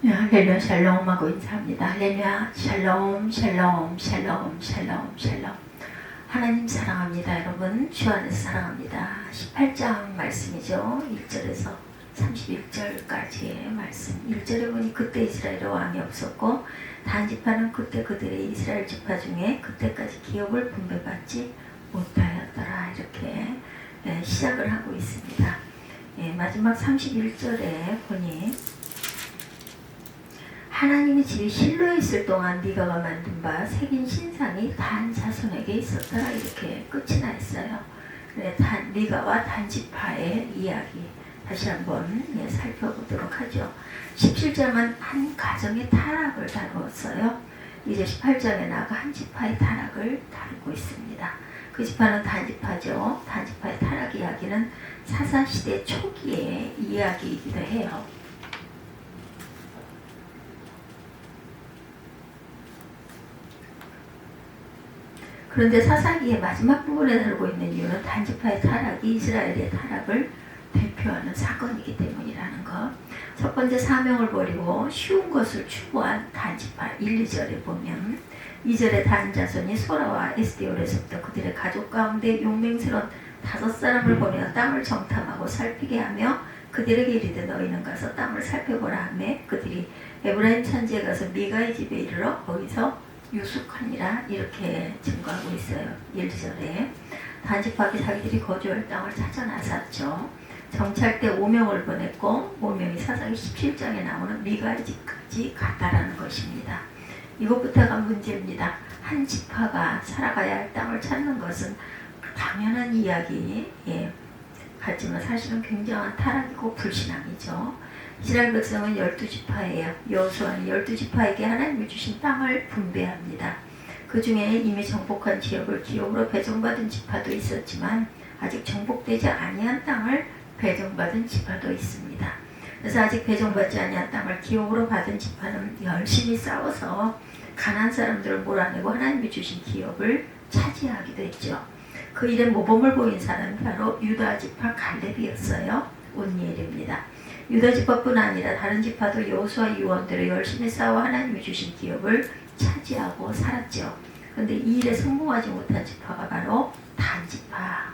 네, 할렐루야 샬롬 하고 인사합니다. 할렐루야 샬롬 샬롬 샬롬 샬롬 샬롬. 하나님 사랑합니다. 여러분 주 안에서 사랑합니다. 18장 말씀이죠. 1절에서 31절까지의 말씀. 1절에 보니 그때 이스라엘에 왕이 없었고 단지파는 그때 그들의 이스라엘 지파 중에 그때까지 기업을 분배받지 못하였더라. 이렇게 시작을 하고 있습니다. 마지막 31절에 보니 하나님의 집이 실로에 있을 동안 미가가 만든 바 새긴 신상이 단 자손에게 있었더라. 이렇게 끝이 나 있어요. 미가와 단지파의 이야기 다시 한번 살펴보도록 하죠. 17장은 한 가정의 타락을 다루었어요. 이제 18장에 나아가 한 지파의 타락을 다루고 있습니다. 그 지파는 단지파죠. 단지파의 타락 이야기는 사사시대 초기의 이야기이기도 해요. 그런데 사사기의 마지막 부분에 다루고 있는 이유는 단지파의 타락이 이스라엘의 타락을 대표하는 사건이기 때문이라는 것. 첫 번째 사명을 버리고 쉬운 것을 추구한 단지파 1, 2절에 보면 2절에 단 자손이 소라와 에스디올에서부터 그들의 가족 가운데 용맹스러운 5사람을 보내어 땅을 정탐하고 살피게 하며 그들에게 이르되 너희는 가서 땅을 살펴보라 하며 그들이 에브라임 산지에 가서 미가의 집에 이르러 거기서 유숙하니라. 이렇게 증거하고 있어요. 1절에 단지파가 자기들이 거주할 땅을 찾아 나섰죠. 정찰대 5명을 보냈고 5명이 사사기 17장에 나오는 미가의 집까지 갔다라는 것입니다. 이것부터가 문제입니다. 한 지파가 살아가야 할 땅을 찾는 것은 당연한 이야기 같지만 사실은 굉장한 타락이고 불신앙이죠. 이스라엘 백성은 12지파예요. 여호수아는 12지파에게 하나님이 주신 땅을 분배합니다. 그 중에 이미 정복한 지역을 기업으로 배정받은 지파도 있었지만 아직 정복되지 아니한 땅을 배정받은 지파도 있습니다. 그래서 아직 배정받지 아니한 땅을 기업으로 받은 지파는 열심히 싸워서 가난한 사람들을 몰아내고 하나님이 주신 기업을 차지하기도 했죠. 그 일에 모범을 보인 사람이 바로 유다 지파 갈렙이었어요. 온니엘입니다. 유다 지파뿐 아니라 다른 지파도 여호수아 유언대로 열심히 싸워 하나님이 주신 기업을 차지하고 살았죠. 그런데 이 일에 성공하지 못한 지파가 바로 단지파.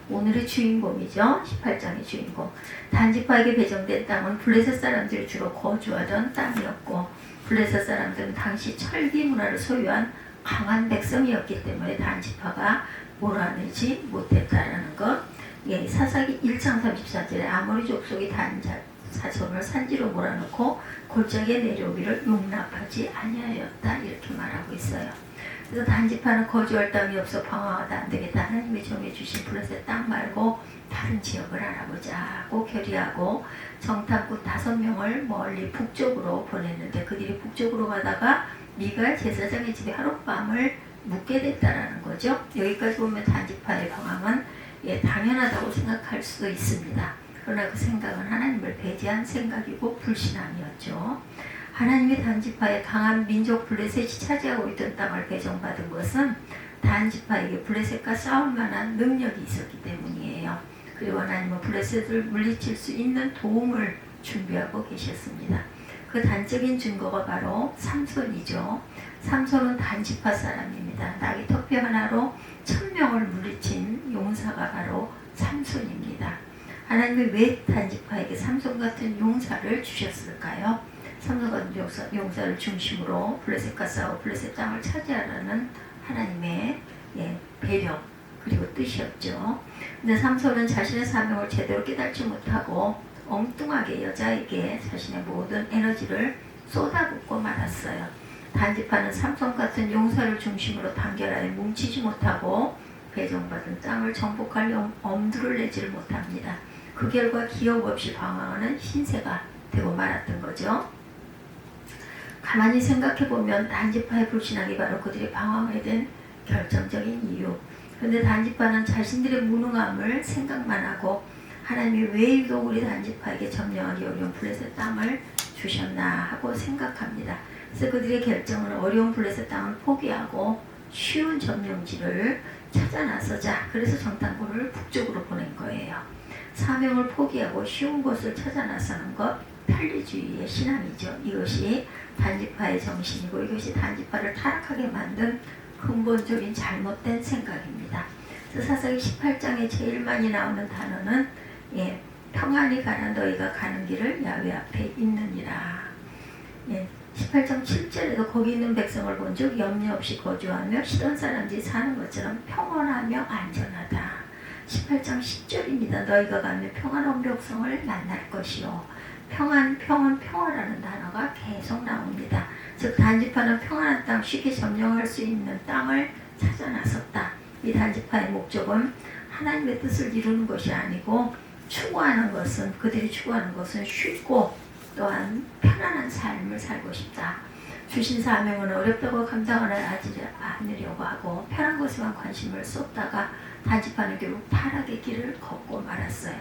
오늘의 주인공이죠. 18장의 주인공. 단지파에게 배정된 땅은 블레셋 사람들이 주로 거주하던 땅이었고 블레셋 사람들은 당시 철기 문화를 소유한 강한 백성이었기 때문에 단지파가 몰아내지 못했다라는 것. 사사기 1장 34절에 아모리 족속이 단 자손을 산지로 몰아넣고 골짜기에 내려오기를 용납하지 아니하였다. 이렇게 말하고 있어요. 그래서 단지파는 거주할 땅이 없어 방황하다 안되겠다. 하나님이 정해주신 블레셋 땅 말고 다른 지역을 알아보자고 결의하고 정탐꾼 5명을 멀리 북쪽으로 보냈는데 그들이 북쪽으로 가다가 미가 제사장의 집에 하룻밤을 묵게 됐다라는 거죠. 여기까지 보면 단지파의 방황은 당연하다고 생각할 수도 있습니다. 그러나 그 생각은 하나님을 배제한 생각이고 불신앙이었죠. 하나님이 단지파의 강한 민족 블레셋이 차지하고 있던 땅을 배정받은 것은 단지파에게 블레셋과 싸울 만한 능력이 있었기 때문이에요. 그리고 하나님은 블레셋을 물리칠 수 있는 도움을 준비하고 계셨습니다. 그 단적인 증거가 바로 삼손이죠. 삼손은 단지파 사람입니다. 나귀 턱뼈 하나로 1000명을 물리친 용사가 바로 삼손입니다. 하나님이 왜 단지파에게 삼손 같은 용사를 주셨을까요? 삼손 같은 용사를 중심으로 블레셋과 싸워 블레셋 땅을 차지하라는 하나님의 배려 그리고 뜻이었죠. 근데 삼손은 자신의 사명을 제대로 깨닫지 못하고 엉뚱하게 여자에게 자신의 모든 에너지를 쏟아붓고 말았어요. 단지파는 삼손 같은 용사를 중심으로 단결하여 뭉치지 못하고 배정받은 땅을 정복할 엄두를 내지를 못합니다. 그 결과 기업 없이 방황하는 신세가 되고 말았던 거죠. 가만히 생각해보면 단지파의 불신앙이 바로 그들이 방황하게 된 결정적인 이유. 그런데 단지파는 자신들의 무능함을 생각만 하고 하나님이 왜 유독 우리 단지파에게 점령하기 어려운 블레셋 땅을 주셨나 하고 생각합니다. 그래서 그들의 결정은 어려운 블레셋 땅을 포기하고 쉬운 점령지를 찾아 나서자. 그래서 정탐꾼을 북쪽으로 보낸 거예요. 사명을 포기하고 쉬운 곳을 찾아 나서는 것 편리주의의 신앙이죠. 이것이 단지파의 정신이고 이것이 단지파를 타락하게 만든 근본적인 잘못된 생각입니다. 그래서 사사기 18장에 제일 많이 나오는 단어는 평안히 가라 너희가 가는 길을 야훼 앞에 있느니라. 18장 7절에도 거기 있는 백성을 본즉 염려 없이 거주하며 시돈 사람들이 사는 것처럼 평안하며 안전하다. 18장 10절입니다. 너희가 가면 평안한 백성을 만날 것이요. 평화라는 단어가 계속 나옵니다. 즉 단지파는 평안한 땅, 쉽게 점령할 수 있는 땅을 찾아 나섰다. 이 단지파의 목적은 하나님의 뜻을 이루는 것이 아니고 그들이 추구하는 것은 쉽고 또한 편안한 삶을 살고 싶다. 주신 사명은 어렵다고 감당을 하지 않으려고 하고 편한 것에만 관심을 쏟다가 단지파는 결국 타락의 길을 걷고 말았어요.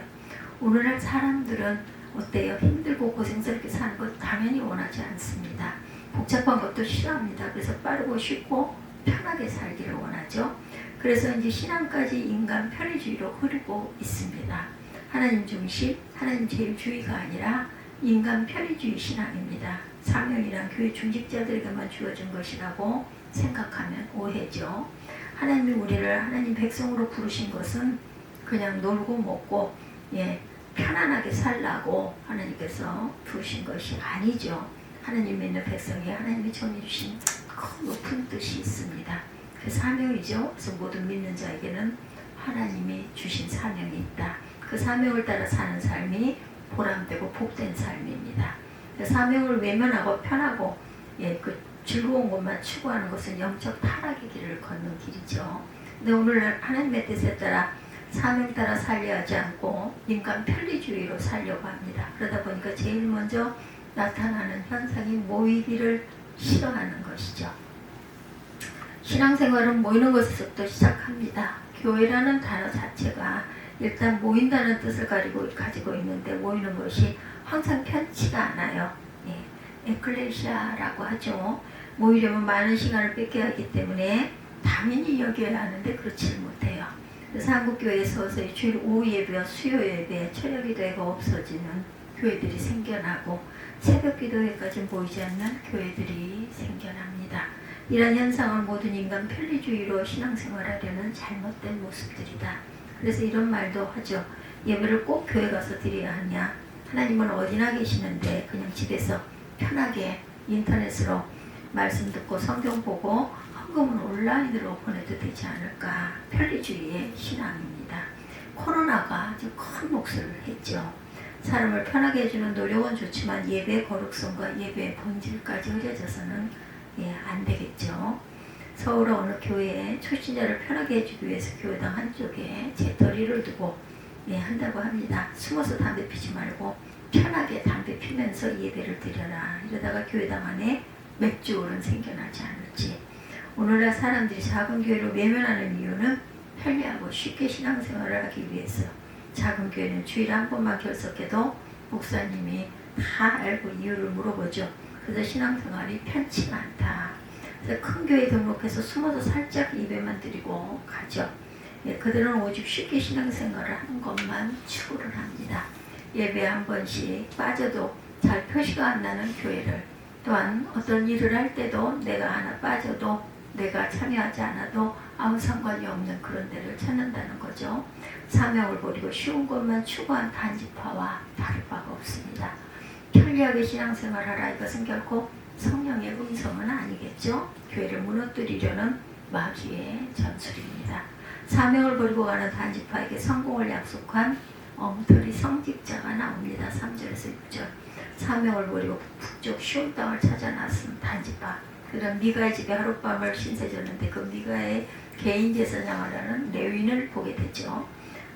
오늘날 사람들은 어때요? 힘들고 고생스럽게 사는 것 당연히 원하지 않습니다. 복잡한 것도 싫어합니다. 그래서 빠르고 쉽고 편하게 살기를 원하죠. 그래서 이제 신앙까지 인간 편의주의로 흐르고 있습니다. 하나님 중심, 하나님 제일주의가 아니라 인간 편의주의 신앙입니다. 사명이란 교회 중직자들에게만 주어진 것이라고 생각하면 오해죠. 하나님이 우리를 하나님 백성으로 부르신 것은 그냥 놀고 먹고 편안하게 살라고 하나님께서 부르신 것이 아니죠. 하나님 믿는 백성이 하나님이 정해 주신 큰 높은 뜻이 있습니다. 그 사명이죠. 그래서 모든 믿는 자에게는 하나님이 주신 사명이 있다. 그 사명을 따라 사는 삶이 보람되고 복된 삶입니다. 그 사명을 외면하고 편하고 그 즐거운 것만 추구하는 것은 영적 타락의 길을 걷는 길이죠. 근데 오늘 하나님의 뜻에 따라 사명 따라 살려 하지 않고 인간 편리주의로 살려고 합니다. 그러다 보니까 제일 먼저 나타나는 현상이 모이기를 싫어하는 것이죠. 신앙생활은 모이는 것에서부터 시작합니다. 교회라는 단어 자체가 일단 모인다는 뜻을 가지고 있는데 모이는 것이 항상 편치가 않아요. 에클레시아라고 하죠. 모이려면 많은 시간을 뺏겨야 하기 때문에 당연히 여겨야 하는데 그렇지 못해요. 그래서 한국교회에 서서히 주일 오후 예배와 수요 예배, 철야 기도회가 없어지는 교회들이 생겨나고 새벽 기도회까지 모이지 않는 교회들이 생겨납니다. 이런 현상은 모든 인간 편리주의로 신앙생활하려는 잘못된 모습들이다. 그래서 이런 말도 하죠. 예배를 꼭 교회 가서 드려야 하냐? 하나님은 어디나 계시는데 그냥 집에서 편하게 인터넷으로 말씀 듣고 성경 보고 헌금은 온라인으로 보내도 되지 않을까? 편리주의의 신앙입니다. 코로나가 아주 큰 몫을 했죠. 사람을 편하게 해주는 노력은 좋지만 예배의 거룩성과 예배의 본질까지 흐려져서는 안 되겠죠. 서울 어느 교회에 초신자를 편하게 해주기 위해서 교회당 한쪽에 재떨이를 두고 한다고 합니다. 숨어서 담배 피지 말고 편하게 담배 피면서 예배를 드려라. 이러다가 교회당 안에 맥주홀은 생겨나지 않을지. 오늘날 사람들이 작은 교회로 외면하는 이유는 편리하고 쉽게 신앙생활을 하기 위해서. 작은 교회는 주일에 한 번만 결석해도 목사님이 다 알고 이유를 물어보죠. 그래서 신앙생활이 편치가 않다. 그래서 큰 교회에 등록해서 숨어서 살짝 예배만 드리고 가죠. 그들은 오직 쉽게 신앙생활을 하는 것만 추구를 합니다. 예배 한 번씩 빠져도 잘 표시가 안 나는 교회를, 또한 어떤 일을 할 때도 내가 하나 빠져도 내가 참여하지 않아도 아무 상관이 없는 그런 데를 찾는다는 거죠. 사명을 버리고 쉬운 것만 추구한 단지파와 다를 바가 없습니다. 편리하게 신앙생활하라, 이것은 결코 성령의 음성은 아니겠죠. 교회를 무너뜨리려는 마귀의 전술입니다. 사명을 버리고 가는 단지파에게 성공을 약속한 엉터리 성직자가 나옵니다. 3절에서 6절. 사명을 버리고 북쪽 쉬운 땅을 찾아 나선 단지파. 그런 미가의 집에 하룻밤을 신세졌는데 그 미가의 개인 제사장을 하는 레위인을 보게 되죠.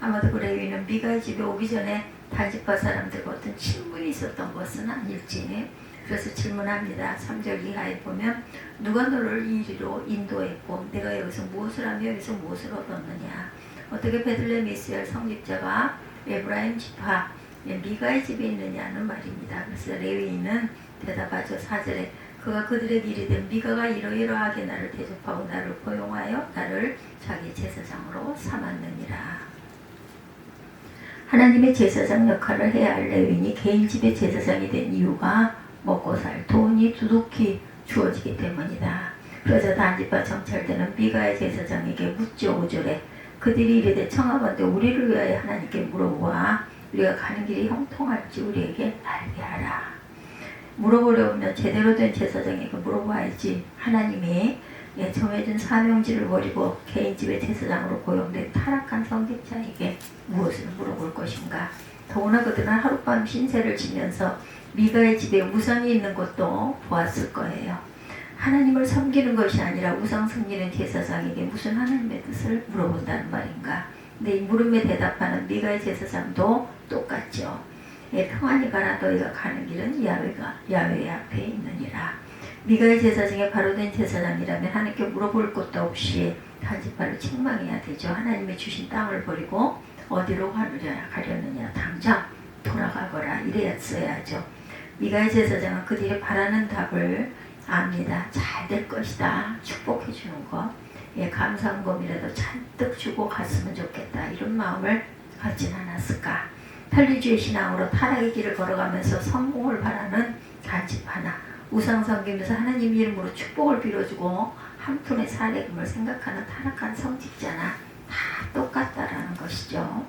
아마도 그 레위인은 미가의 집에 오기 전에 단지파 사람들과 어떤 친분이 있었던 것은 아닐지. 그래서 질문합니다. 3절 이하에 보면 누가 너를 이 이리로 인도했고 내가 여기서 무엇을 하며 여기서 무엇을 얻었느냐. 어떻게 베들레헴 이스라엘 성직자가 에브라임 지파 미가의 집에 있느냐는 말입니다. 그래서 레위인은 대답하죠. 4절에 그가 그들에게 이르되 미가가 이러이러하게 나를 대접하고 나를 고용하여 나를 자기 제사장으로 삼았느니라. 하나님의 제사장 역할을 해야 할 레위인이 개인 집의 제사장이 된 이유가 먹고 살 돈이 두둑히 주어지기 때문이다. 그래서 단지파 정찰대는 미가의 제사장에게 묻죠. 5절에 그들이 이르되 청하건대 우리를 위하여 하나님께 물어보아 우리가 가는 길이 형통할지 우리에게 알게 하라. 물어보려면 제대로 된 제사장에게 물어봐야지. 하나님이 정해진 사명지를 버리고 개인 집의 제사장으로 고용된 타락한 성직자에게 무엇을 물어볼 것인가. 더구나 그들은 하룻밤 신세를 지면서 미가의 집에 우상이 있는 것도 보았을 거예요. 하나님을 섬기는 것이 아니라 우상 섬기는 제사장에게 무슨 하나님의 뜻을 물어본다는 말인가. 근데 이 물음에 대답하는 미가의 제사장도 똑같죠. 평안히 가라. 너희가 가는 길은 야훼 앞에 있느니라. 미가의 제사장에 바로된 제사장이라면 하나님께 물어볼 것도 없이 단지파를 책망해야 되죠. 하나님이 주신 땅을 버리고 어디로 가려느냐. 당장 돌아가거라. 이랬어야죠. 미가의 제사장은 그들이 바라는 답을 압니다. 잘 될 것이다. 축복해 주는 것. 감사금이라도 잔뜩 주고 갔으면 좋겠다. 이런 마음을 갖진 않았을까. 편리주의 신앙으로 타락의 길을 걸어가면서 성공을 바라는 단지파나 우상 섬기면서 하나님 이름으로 축복을 빌어주고 한 푼의 사례금을 생각하는 타락한 성직자나 다 똑같다라는 것이죠.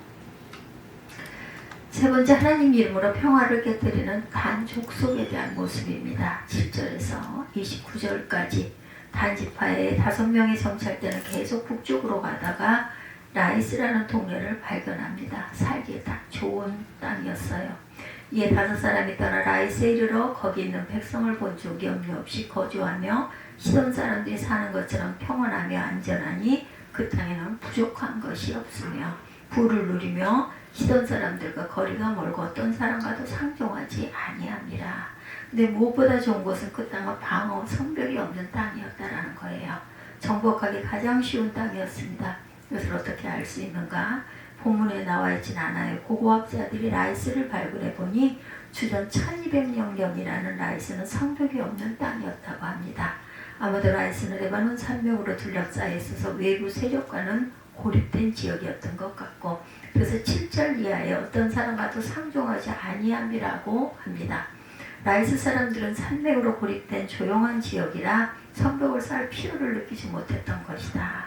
세 번째, 하나님 이름으로 평화를 깨뜨리는 단 족속에 대한 모습입니다. 7절에서 29절까지 단지파의 5명의 정찰대는 계속 북쪽으로 가다가 라이스라는 동네를 발견합니다. 살기에 딱 좋은 땅이었어요. 이에 5사람이 떠나 라이스에 이르러 거기 있는 백성을 본즉 염려 없이 거주하며 시돈 사람들이 사는 것처럼 평안하며 안전하니 그 땅에는 부족한 것이 없으며 부를 누리며 시돈 사람들과 거리가 멀고 어떤 사람과도 상종하지 아니함이라. 근데 무엇보다 좋은 것은 그 땅은 방어, 성벽이 없는 땅이었다라는 거예요. 정복하기 가장 쉬운 땅이었습니다. 이것을 어떻게 알 수 있는가? 본문에 나와 있진 않아요. 고고학자들이 라이스를 발굴해 보니 주전 1200년경이라는 라이스는 성벽이 없는 땅이었다고 합니다. 아마도 라이스는 레바논 산맥으로 둘러싸여 있어서 외부 세력과는 고립된 지역이었던 것 같고, 그래서 7절 이하에 어떤 사람과도 상종하지 아니함이라고 합니다. 라이스 사람들은 산맥으로 고립된 조용한 지역이라 성벽을 쌓을 필요를 느끼지 못했던 것이다.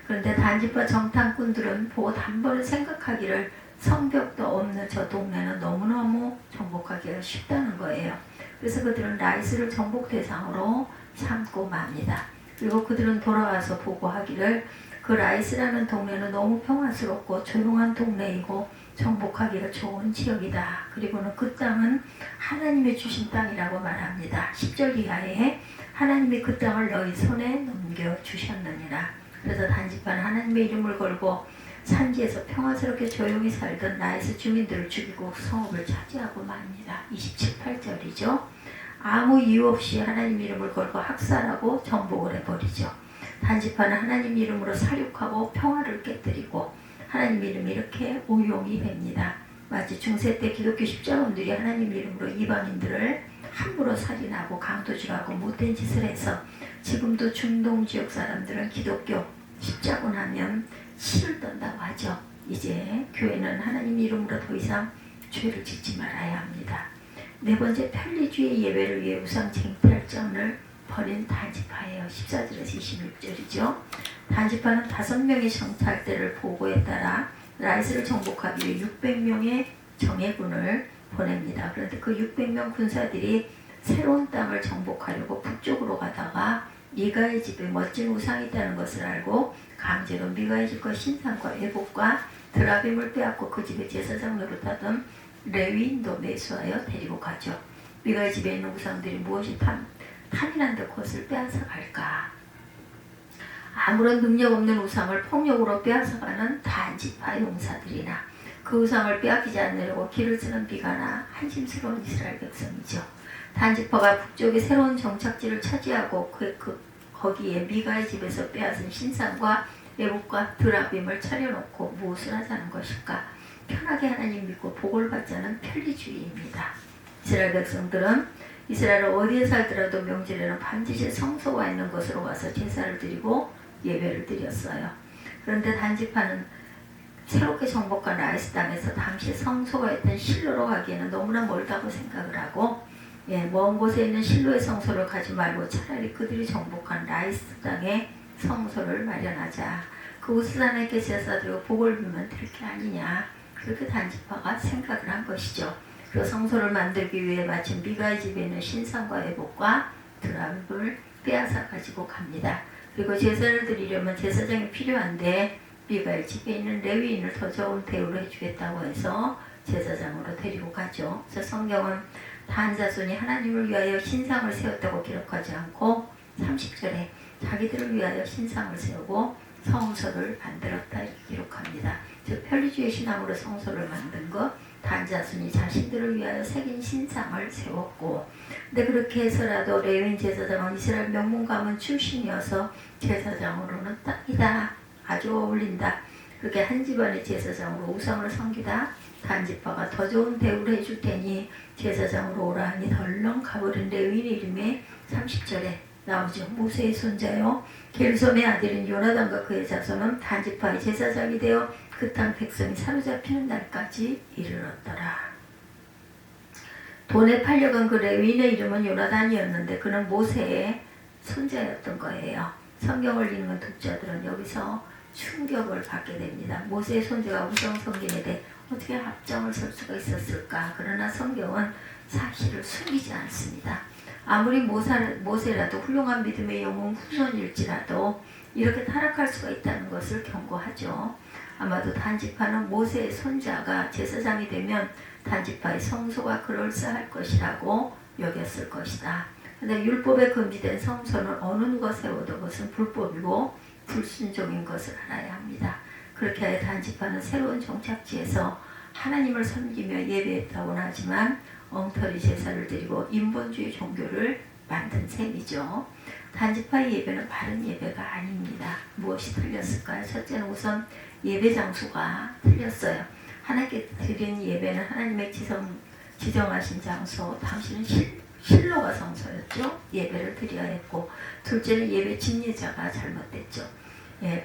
그런데 단지파 정탐꾼들은 보고 단번에 생각하기를 성벽도 없는 저 동네는 너무너무 정복하기가 쉽다는 거예요. 그래서 그들은 라이스를 정복 대상으로 삼고 맙니다. 그리고 그들은 돌아와서 보고하기를 그 라이스라는 동네는 너무 평화스럽고 조용한 동네이고 정복하기가 좋은 지역이다. 그리고는 그 땅은 하나님이 주신 땅이라고 말합니다. 10절 이하에 하나님이 그 땅을 너희 손에 넘겨주셨느니라. 그래서 단지파는 하나님의 이름을 걸고 산지에서 평화스럽게 조용히 살던 라이스 주민들을 죽이고 성읍을 차지하고 맙니다. 27, 8절이죠. 아무 이유 없이 하나님 이름을 걸고 학살하고 정복을 해버리죠. 단지파는 하나님 이름으로 살육하고 평화를 깨뜨리고 하나님 이름이 이렇게 오용이 됩니다. 마치 중세 때 기독교 십자군들이 하나님 이름으로 이방인들을 함부로 살인하고 강도질하고 못된 짓을 해서 지금도 중동 지역 사람들은 기독교 십자군 하면 실을 떤다고 하죠. 이제 교회는 하나님 이름으로 더 이상 죄를 짓지 말아야 합니다. 네 번째, 편리주의 예배를 위해 우상 쟁탈전을 벌인 단지파예요. 14절에서 26절이죠. 단지파는 5명의 정찰대를 보고에 따라 라이스를 정복하기 위해 600명의 정예군을 보냅니다. 그런데 그 600명 군사들이 새로운 땅을 정복하려고 북쪽으로 가다가 미가의 집에 멋진 우상이 있다는 것을 알고 강제로 미가의 집과 신상과 애복과 드라빔을 빼앗고 그 집에 제사장 노릇하던 레위인도 매수하여 데리고 가죠. 미가의 집에 있는 우상들이 무엇이 탐이난 듯 그것을 빼앗아 갈까? 아무런 능력 없는 우상을 폭력으로 빼앗아가는 단지파 용사들이나 그 우상을 빼앗기지 않으려고 길을 쓰는 비가나 한심스러운 이스라엘 백성이죠. 단지파가 북쪽의 새로운 정착지를 차지하고 거기에 미가의 집에서 빼앗은 신상과 애복과 드라빔을 차려놓고 무엇을 하자는 것일까? 편하게 하나님 믿고 복을 받자는 편리주의입니다. 이스라엘 백성들은 이스라엘 어디에 살더라도 명절에는 반드시 성소가 있는 곳으로 와서 제사를 드리고 예배를 드렸어요. 그런데 단지파는 새롭게 정복한 라이스 땅에서 당시 성소가 있던 실로로 가기에는 너무나 멀다고 생각을 하고 먼 곳에 있는 실로의 성소를 가지 말고 차라리 그들이 정복한 라이스 땅에 성소를 마련하자. 그곳에서 하나님께 제사드리고 복을 빌면 될 게 아니냐. 그렇게 단지파가 생각을 한 것이죠. 그 성소를 만들기 위해 마침 미가의 집에 있는 신상과 애복과 드랍을 빼앗아 가지고 갑니다. 그리고 제사를 드리려면 제사장이 필요한데 미가의 집에 있는 레위인을 더 좋은 대우를 해주겠다고 해서 제사장으로 데리고 가죠. 그래서 성경은 단 자손이 하나님을 위하여 신상을 세웠다고 기록하지 않고 30절에 자기들을 위하여 신상을 세우고 성소를 만들었다 이렇게 기록합니다. 즉 편리주의 신앙으로 성소를 만든 것, 단 자손이 자신들을 위하여 새긴 신상을 세웠고, 근데 그렇게 해서라도 레위인 제사장은 이스라엘 명문 가문 출신이어서 제사장으로는 딱이다, 아주 어울린다. 그렇게 한 집안의 제사장으로 우상을 섬기다 단지파가 더 좋은 대우를 해줄 테니 제사장으로 오라 하니 덜렁 가버린 레위인 이름에 30절에 나오죠. 모세의 손자요 게르솜의 아들인 요나단과 그의 자손은 단지파의 제사장이 되어 그 땅 백성이 사로잡히는 날까지 이르렀더라. 돈에 팔려간 그 레위인의 이름은 요나단이었는데 그는 모세의 손자였던 거예요. 성경을 읽는 독자들은 여기서 충격을 받게 됩니다. 모세의 손자가 우상 섬김에 대해 어떻게 앞장을 설 수가 있었을까? 그러나 성경은 사실을 숨기지 않습니다. 아무리 모세라도 훌륭한 믿음의 영웅 후손일지라도 이렇게 타락할 수가 있다는 것을 경고하죠. 아마도 단지파는 모세의 손자가 제사장이 되면 단지파의 성소가 그럴싸할 것이라고 여겼을 것이다. 그런데 율법에 금지된 성소는 어느 누가 세워도 그것은 불법이고 불순종인 것을 알아야 합니다. 그렇게 하여 단지파는 새로운 종착지에서 하나님을 섬기며 예배했다고는 하지만 엉터리 제사를 드리고 인본주의 종교를 만든 셈이죠. 단지파의 예배는 바른 예배가 아닙니다. 무엇이 틀렸을까요? 첫째는 우선 예배 장소가 틀렸어요. 하나님께 드린 예배는 하나님의 지정하신 장소, 당신은 실로가 성소였죠. 예배를 드려야 했고, 둘째는 예배 집례자가 잘못됐죠.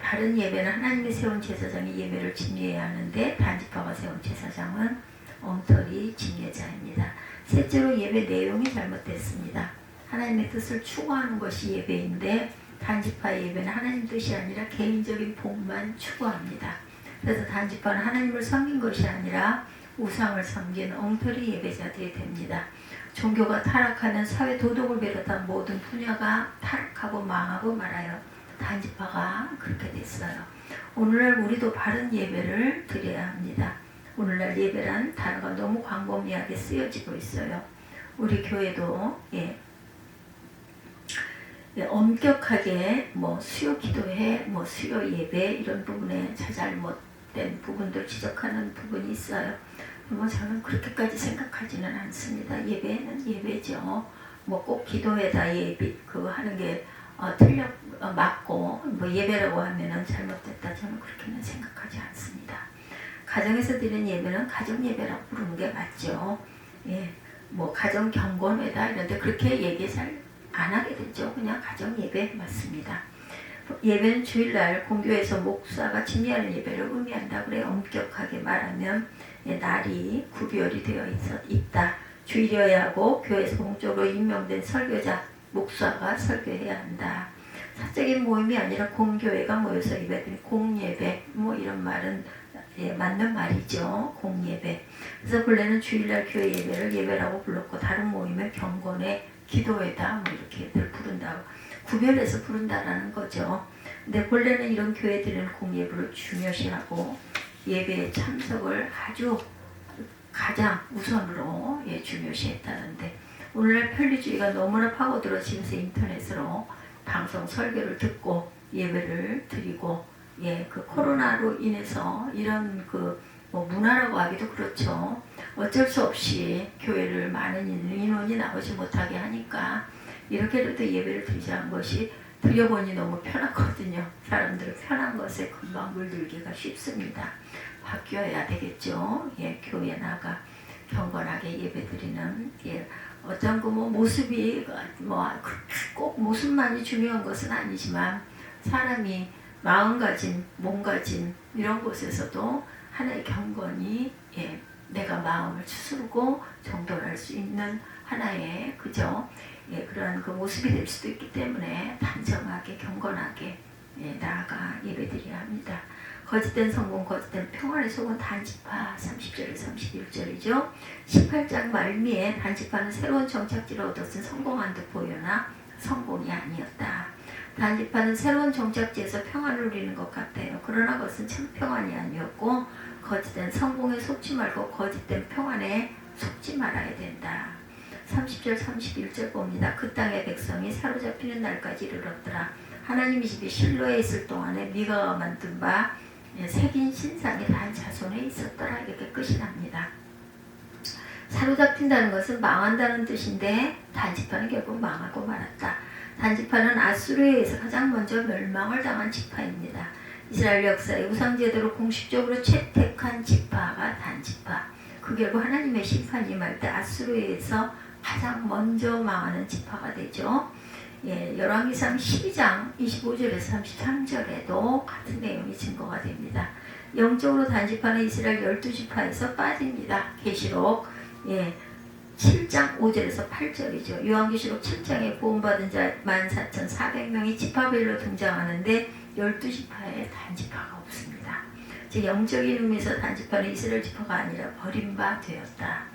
바른 예배는 하나님이 세운 제사장이 예배를 집례해야 하는데 단지파가 세운 제사장은 엉터리 집례자입니다. 셋째로 예배 내용이 잘못됐습니다. 하나님의 뜻을 추구하는 것이 예배인데 단지파의 예배는 하나님 뜻이 아니라 개인적인 복만 추구합니다. 그래서 단지파는 하나님을 섬긴 것이 아니라 우상을 섬긴 엉터리 예배자들이 됩니다. 종교가 타락하는 사회 도덕을 비롯한 모든 분야가 타락하고 망하고 말아요. 단지파가 그렇게 됐어요. 오늘날 우리도 바른 예배를 드려야 합니다. 오늘날 예배란 단어가 너무 광범위하게 쓰여지고 있어요. 우리 교회도 엄격하게 수요 기도회, 수요 예배 이런 부분에 잘못된 부분들 지적하는 부분이 있어요. 저는 그렇게까지 생각하지는 않습니다. 예배는 예배죠. 꼭 기도회다 예배 그거 하는 게 맞고 예배라고 하면은 잘못됐다. 저는 그렇게는 생각하지 않습니다. 가정에서 드리는 예배는 가정 예배라고 부르는 게 맞죠. 가정 경건회다 이런데 그렇게 얘기 잘 안 하게 되죠. 그냥 가정 예배 맞습니다. 예배는 주일날 공교회에서 목사가 집례하는 예배를 의미한다. 그래 엄격하게 말하면 날이 구별이 되어 있다. 주일이어야 하고 교회에서 공적으로 임명된 설교자, 목사가 설교해야 한다. 사적인 모임이 아니라 공교회가 모여서 예배드린 공예배 이런 말은 맞는 말이죠. 공예배. 그래서 본래는 주일날 교회 예배를 예배라고 불렀고 다른 모임을 경건의 기도회다 이렇게들 부른다고 구별해서 부른다라는 거죠. 근데 본래는 이런 교회들은 공예배를 중요시하고 예배에 참석을 아주 가장 우선으로 중요시했다는데 오늘날 편리주의가 너무나 파고들어지면서 인터넷으로 방송 설교를 듣고 예배를 드리고 그 코로나로 인해서 이런 문화라고 하기도 그렇죠. 어쩔 수 없이 교회를 많은 인원이 나오지 못하게 하니까 이렇게라도 예배를 드리자는 것이 드려보니 너무 편하거든요. 사람들은 편한 것에 금방 물들기가 쉽습니다. 바뀌어야 되겠죠. 교회 나가 경건하게 예배드리는 어떤 모습이 꼭 모습만이 중요한 것은 아니지만 사람이 마음가짐, 몸가짐 이런 곳에서도 하나의 경건이 내가 마음을 추스르고 정돈할 수 있는 하나의 그런 그 모습이 될 수도 있기 때문에 단정하게 경건하게 나아가 예배드려야 합니다. 거짓된 성공, 거짓된 평안의 속은 단지파 30절에서 31절이죠. 18장 말미에 단지파는 새로운 정착지를 얻었은 성공한 듯 보여나 성공이 아니었다. 단지파는 새로운 정착지에서 평안을 누리는 것 같아요. 그러나 그것은 참 평안이 아니었고 거짓된 성공에 속지 말고 거짓된 평안에 속지 말아야 된다. 30절 31절 봅니다. 그 땅의 백성이 사로잡히는 날까지 이르렀더라. 하나님의 집이 실로에 있을 동안에 미가가 만든 바 새긴 신상이 단 자손에 있었더라. 이렇게 끝이 납니다. 사로잡힌다는 것은 망한다는 뜻인데 단지파는 결국 망하고 말았다. 단지파는 아수르에 의해서 가장 먼저 멸망을 당한 지파입니다. 이스라엘 역사의 우상제도로 공식적으로 채택한 지파가 단지파. 그 결국 하나님의 심판이 임할 때 아수르에 의해서 가장 먼저 망하는 지파가 되죠. 열왕기상 12장 25절에서 33절에도 같은 내용이 증거가 됩니다. 영적으로 단지파는 이스라엘 12지파에서 빠집니다. 계시록 7장 5절에서 8절이죠. 요한계시록 7장에 구원받은 자 14,400명이 지파별로 등장하는데 12지파에 단지파가 없습니다. 즉 영적인 의미에서 단지파는 이스라엘 지파가 아니라 버림바 되었다.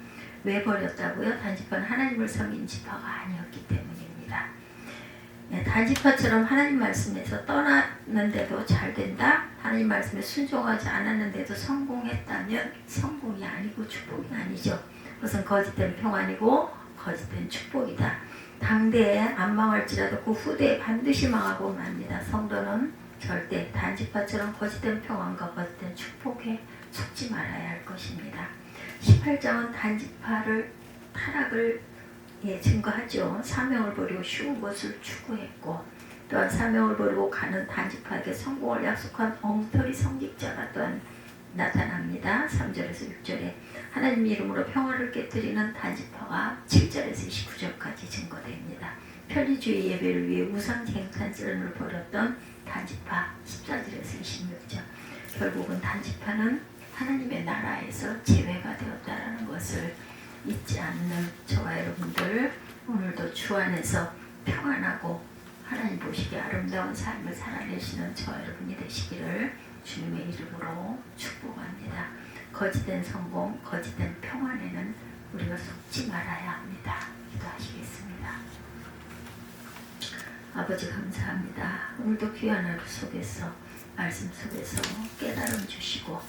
왜 버렸다고요? 단지파는 하나님을 섬긴 지파가 아니었기 때문입니다. 단지파처럼 하나님 말씀에서 떠났는데도 잘 된다? 하나님 말씀에 순종하지 않았는데도 성공했다면 성공이 아니고 축복이 아니죠. 그것은 거짓된 평안이고 거짓된 축복이다. 당대에 안 망할지라도 그 후대에 반드시 망하고 맙니다. 성도는 절대 단지파처럼 거짓된 평안과 거짓된 축복에 속지 말아야 할 것입니다. 18장은 단지파를 타락을 증거하죠. 사명을 버리고 쉬운 것을 추구했고 또한 사명을 버리고 가는 단지파에게 성공을 약속한 엉터리 성직자가 또한 나타납니다. 3절에서 6절에 하나님 이름으로 평화를 깨뜨리는 단지파가 7절에서 29절까지 증거됩니다. 편리주의 예배를 위해 우상 쟁탈전을 벌였던 단지파 14절에서 26절. 결국은 단지파는 하나님의 나라에서 제외가 되었다는 것을 잊지 않는 저와 여러분들, 오늘도 주 안에서 평안하고 하나님 보시기에 아름다운 삶을 살아내시는 저와 여러분이 되시기를 주님의 이름으로 축복합니다. 거짓된 성공, 거짓된 평안에는 우리가 속지 말아야 합니다. 기도하시겠습니다. 아버지 감사합니다. 오늘도 귀한 하루 속에서 말씀 속에서 깨달음 주시고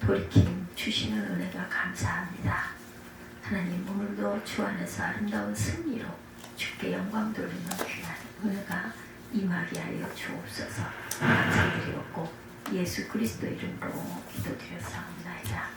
돌이킴 주시는 은혜가 감사합니다. 하나님 오늘도 주 안에서 아름다운 승리로 주께 영광 돌리는 귀한 은혜가 임하게 하여 주옵소서. 감사드리옵고 예수 그리스도 이름으로 기도드렸사옵나이다.